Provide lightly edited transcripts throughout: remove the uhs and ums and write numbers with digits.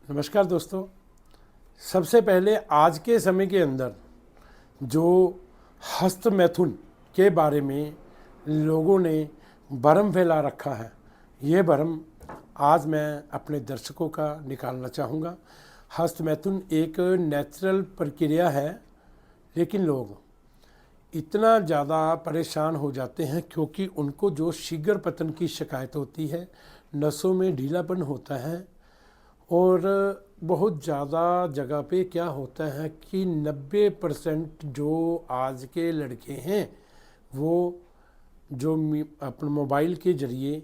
नमस्कार दोस्तों। सबसे पहले आज के समय के अंदर जो हस्त मैथुन के बारे में लोगों ने भ्रम फैला रखा है, ये भ्रम आज मैं अपने दर्शकों का निकालना चाहूँगा। हस्त मैथुन एक नेचुरल प्रक्रिया है, लेकिन लोग इतना ज़्यादा परेशान हो जाते हैं क्योंकि उनको जो शीघ्र पतन की शिकायत होती है, नसों में ढीलापन होता है और बहुत ज़्यादा जगह पे क्या होता है कि 90% जो आज के लड़के हैं वो जो अपने मोबाइल के ज़रिए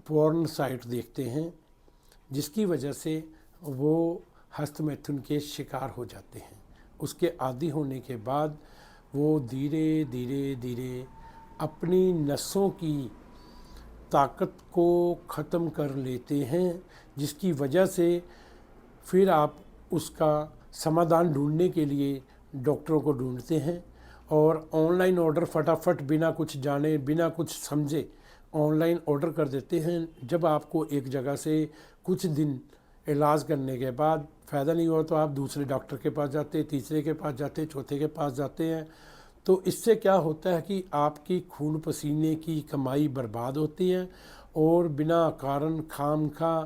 पोर्न साइट देखते हैं, जिसकी वजह से वो हस्त मैथुन के शिकार हो जाते हैं। उसके आदी होने के बाद वो धीरे धीरे धीरे अपनी नसों की ताकत को ख़त्म कर लेते हैं, जिसकी वजह से फिर आप उसका समाधान ढूंढने के लिए डॉक्टरों को ढूंढते हैं और ऑनलाइन ऑर्डर फटाफट बिना कुछ जाने बिना कुछ समझे ऑनलाइन ऑर्डर कर देते हैं। जब आपको एक जगह से कुछ दिन इलाज करने के बाद फ़ायदा नहीं हुआ तो आप दूसरे डॉक्टर के पास जाते, तीसरे के पास जाते, चौथे के पास जाते हैं। तो इससे क्या होता है कि आपकी खून पसीने की कमाई बर्बाद होती है और बिना कारण खामखा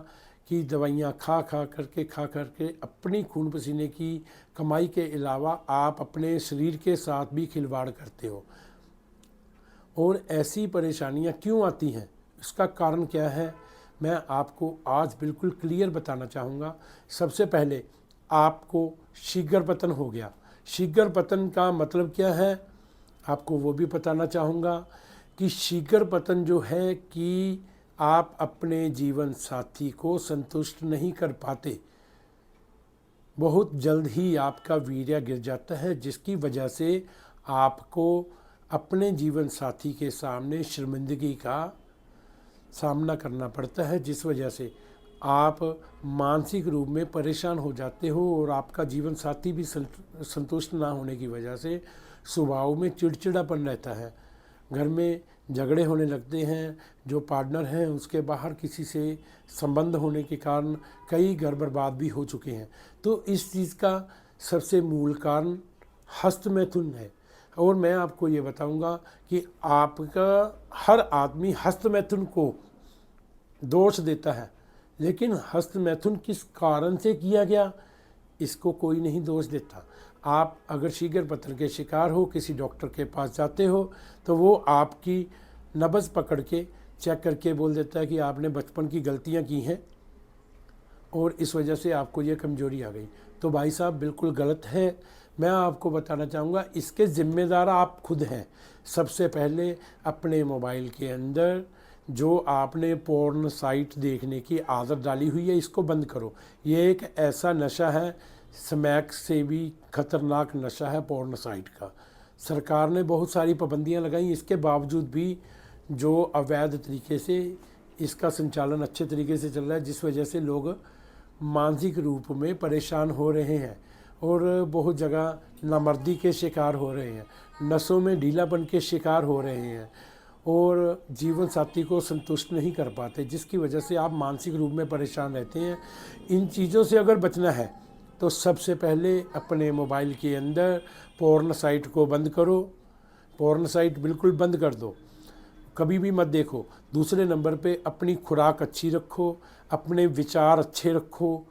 की दवाइयाँ खा करके अपनी खून पसीने की कमाई के अलावा आप अपने शरीर के साथ भी खिलवाड़ करते हो। और ऐसी परेशानियाँ क्यों आती हैं, इसका कारण क्या है, मैं आपको आज बिल्कुल क्लियर बताना चाहूँगा। सबसे पहले आपको शीघ्र पतन हो गया। शीघ्र पतन का मतलब क्या है, आपको वो भी बताना चाहूँगा कि शीघ्र पतन जो है कि आप अपने जीवन साथी को संतुष्ट नहीं कर पाते। बहुत जल्द ही आपका वीर्य गिर जाता है, जिसकी वजह से आपको अपने जीवन साथी के सामने शर्मिंदगी का सामना करना पड़ता है, जिस वजह से आप मानसिक रूप में परेशान हो जाते हो और आपका जीवन साथी भी संतुष्ट ना होने की वजह से स्वभाव में चिड़चिड़ापन रहता है। घर में झगड़े होने लगते हैं। जो पार्टनर हैं उसके बाहर किसी से संबंध होने के कारण कई घर बर्बाद भी हो चुके हैं। तो इस चीज़ का सबसे मूल कारण हस्त मैथुन है। और मैं आपको ये बताऊंगा कि आपका हर आदमी हस्त मैथुन को दोष देता है, लेकिन हस्त मैथुन किस कारण से किया गया इसको कोई नहीं दोष देता। आप अगर शीघ्र पतन के शिकार हो, किसी डॉक्टर के पास जाते हो तो वो आपकी नब्ज़ पकड़ के चेक करके बोल देता है कि आपने बचपन की गलतियां की हैं और इस वजह से आपको ये कमजोरी आ गई। तो भाई साहब बिल्कुल गलत है। मैं आपको बताना चाहूँगा इसके ज़िम्मेदार आप खुद हैं। सबसे पहले अपने मोबाइल के अंदर जो आपने पोर्न साइट देखने की आदत डाली हुई है, इसको बंद करो। ये एक ऐसा नशा है, स्मैक से भी खतरनाक नशा है पोर्न साइट का। सरकार ने बहुत सारी पाबंदियां लगाई, इसके बावजूद भी जो अवैध तरीके से इसका संचालन अच्छे तरीके से चल रहा है, जिस वजह से लोग मानसिक रूप में परेशान हो रहे हैं और बहुत जगह नामर्दी के शिकार हो रहे हैं, नसों में ढीलापन के शिकार हो रहे हैं और जीवन साथी को संतुष्ट नहीं कर पाते, जिसकी वजह से आप मानसिक रूप में परेशान रहते हैं। इन चीज़ों से अगर बचना है तो सबसे पहले अपने मोबाइल के अंदर पोर्न साइट को बंद करो। पोर्न साइट बिल्कुल बंद कर दो, कभी भी मत देखो। दूसरे नंबर पे अपनी खुराक अच्छी रखो, अपने विचार अच्छे रखो।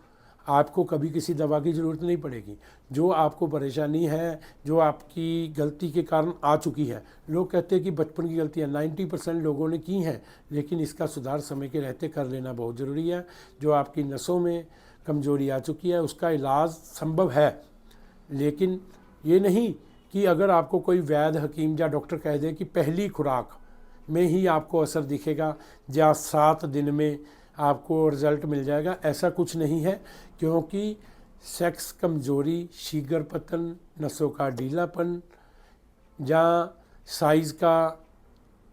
आपको कभी किसी दवा की ज़रूरत नहीं पड़ेगी। जो आपको परेशानी है, जो आपकी गलती के कारण आ चुकी है, लोग कहते हैं कि बचपन की गलतियाँ 90% लोगों ने की हैं, लेकिन इसका सुधार समय के रहते कर लेना बहुत ज़रूरी है। जो आपकी नसों में कमजोरी आ चुकी है उसका इलाज संभव है, लेकिन ये नहीं कि अगर आपको कोई वैद्य हकीम या डॉक्टर कह दे कि पहली खुराक में ही आपको असर दिखेगा या 7 दिन में आपको रिज़ल्ट मिल जाएगा, ऐसा कुछ नहीं है। क्योंकि सेक्स कमजोरी, शीघ्र पतन, नसों का ढीलापन या साइज़ का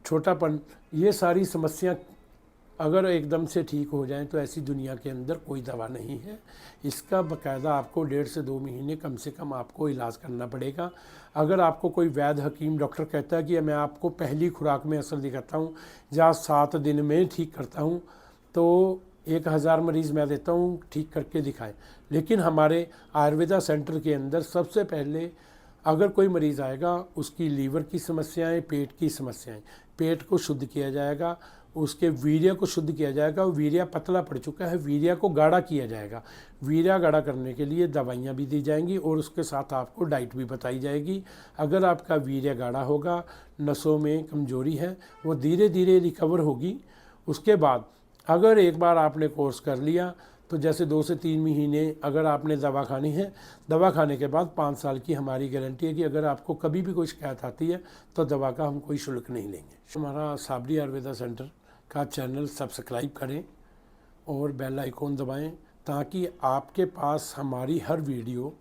छोटापन, ये सारी समस्या अगर एकदम से ठीक हो जाएं तो ऐसी दुनिया के अंदर कोई दवा नहीं है। इसका बाकायदा आपको 1.5 से 2 महीने कम से कम आपको इलाज करना पड़ेगा। अगर आपको कोई वैद्य हकीम डॉक्टर कहता है कि मैं आपको पहली खुराक में असर दिखाता हूँ या 7 दिन में ठीक करता हूँ, तो 1000 मरीज़ मैं देता हूँ, ठीक करके दिखाएं। लेकिन हमारे आयुर्वेदा सेंटर के अंदर सबसे पहले अगर कोई मरीज़ आएगा, उसकी लीवर की समस्याएं, पेट की समस्याएं, पेट को शुद्ध किया जाएगा, उसके वीर्य को शुद्ध किया जाएगा। वीर्य पतला पड़ चुका है, वीर्य को गाढ़ा किया जाएगा। वीर्य गाढ़ा करने के लिए दवाइयाँ भी दी जाएंगी और उसके साथ आपको डाइट भी बताई जाएगी। अगर आपका वीर्य गाढ़ा होगा, नसों में कमजोरी है, वो धीरे धीरे रिकवर होगी। उसके बाद अगर एक बार आपने कोर्स कर लिया तो जैसे 2 से 3 महीने अगर आपने दवा खानी है, दवा खाने के बाद 5 साल की हमारी गारंटी है कि अगर आपको कभी भी कोई शिकायत आती है तो दवा का हम कोई शुल्क नहीं लेंगे। हमारा साबरी आयुर्वेदा सेंटर का चैनल सब्सक्राइब करें और बेल आइकॉन दबाएं ताकि आपके पास हमारी हर वीडियो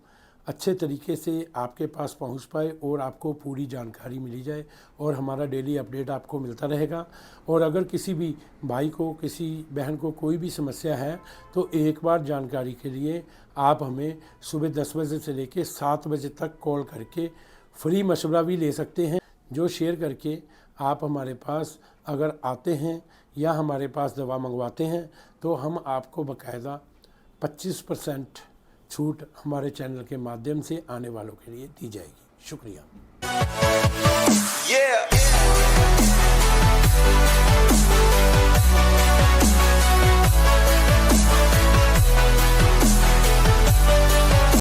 अच्छे तरीके से आपके पास पहुंच पाए और आपको पूरी जानकारी मिली जाए और हमारा डेली अपडेट आपको मिलता रहेगा। और अगर किसी भी भाई को, किसी बहन को कोई भी समस्या है तो एक बार जानकारी के लिए आप हमें सुबह 10 बजे से लेकर 7 बजे तक कॉल करके फ्री मशवरा भी ले सकते हैं, जो शेयर करके आप हमारे पास अगर आते हैं या हमारे पास दवा मंगवाते हैं तो हम आपको बाकायदा 25% छूट हमारे चैनल के माध्यम से आने वालों के लिए दी जाएगी। शुक्रिया।